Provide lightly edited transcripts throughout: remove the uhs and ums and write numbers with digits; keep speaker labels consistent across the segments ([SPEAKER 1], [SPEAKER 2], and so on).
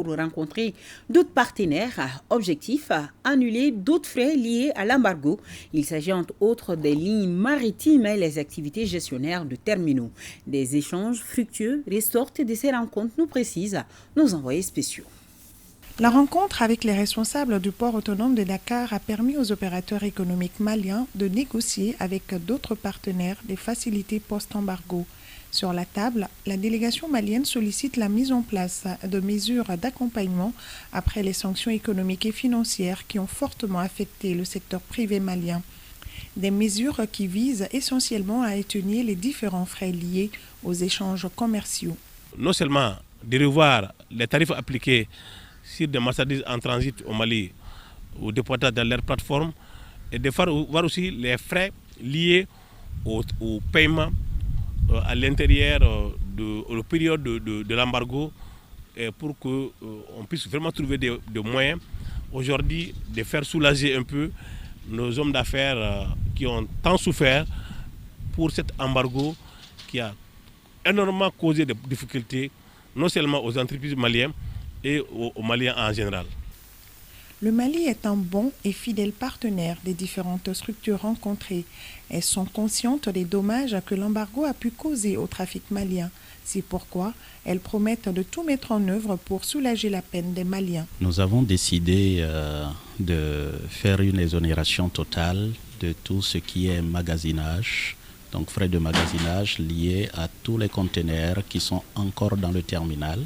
[SPEAKER 1] pour rencontrer d'autres partenaires. Objectif, annuler d'autres frais liés à l'embargo. Il s'agit entre autres des lignes maritimes et les activités gestionnaires de terminaux. Des échanges fructueux ressortent de ces rencontres, nous précisent nos envoyés spéciaux.
[SPEAKER 2] La rencontre avec les responsables du port autonome de Dakar a permis aux opérateurs économiques maliens de négocier avec d'autres partenaires des facilités post-embargo. Sur la table, la délégation malienne sollicite la mise en place de mesures d'accompagnement après les sanctions économiques et financières qui ont fortement affecté le secteur privé malien. Des mesures qui visent essentiellement à atténuer les différents frais liés aux échanges commerciaux.
[SPEAKER 3] Non seulement de revoir les tarifs appliqués sur des marchandises en transit au Mali ou déportées dans leur plateforme, et de voir aussi les frais liés au paiement à l'intérieur de la période de l'embargo, pour qu'on puisse vraiment trouver des moyens aujourd'hui de faire soulager un peu nos hommes d'affaires qui ont tant souffert pour cet embargo qui a énormément causé des difficultés non seulement aux entreprises maliennes et aux Maliens en général.
[SPEAKER 2] Le Mali est un bon et fidèle partenaire des différentes structures rencontrées. Elles sont conscientes des dommages que l'embargo a pu causer au trafic malien. C'est pourquoi elles promettent de tout mettre en œuvre pour soulager la peine des Maliens.
[SPEAKER 4] Nous avons décidé de faire une exonération totale de tout ce qui est magasinage, donc frais de magasinage liés à tous les conteneurs qui sont encore dans le terminal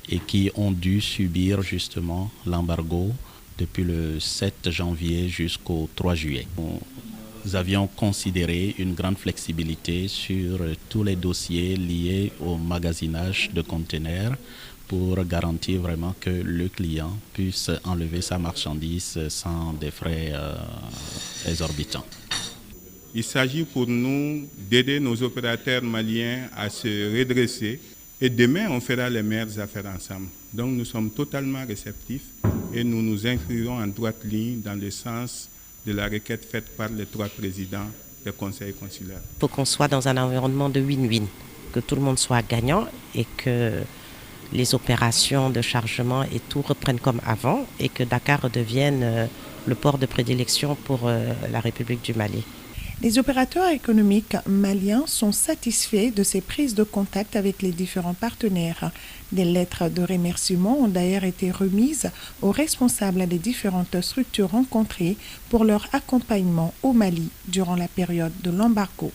[SPEAKER 4] et qui ont dû subir justement l'embargo depuis le 7 janvier jusqu'au 3 juillet. Nous avions considéré une grande flexibilité sur tous les dossiers liés au magasinage de conteneurs pour garantir vraiment que le client puisse enlever sa marchandise sans des frais exorbitants.
[SPEAKER 5] Il s'agit pour nous d'aider nos opérateurs maliens à se redresser. Et demain, on fera les meilleures affaires ensemble. Donc nous sommes totalement réceptifs et nous nous inscrirons en droite ligne dans le sens de la requête faite par les 3 présidents des conseils consulaires.
[SPEAKER 6] Il faut qu'on soit dans un environnement de win-win, que tout le monde soit gagnant et que les opérations de chargement et tout reprennent comme avant et que Dakar redevienne le port de prédilection pour la République du Mali.
[SPEAKER 2] Les opérateurs économiques maliens sont satisfaits de ces prises de contact avec les différents partenaires. Des lettres de remerciement ont d'ailleurs été remises aux responsables des différentes structures rencontrées pour leur accompagnement au Mali durant la période de l'embargo.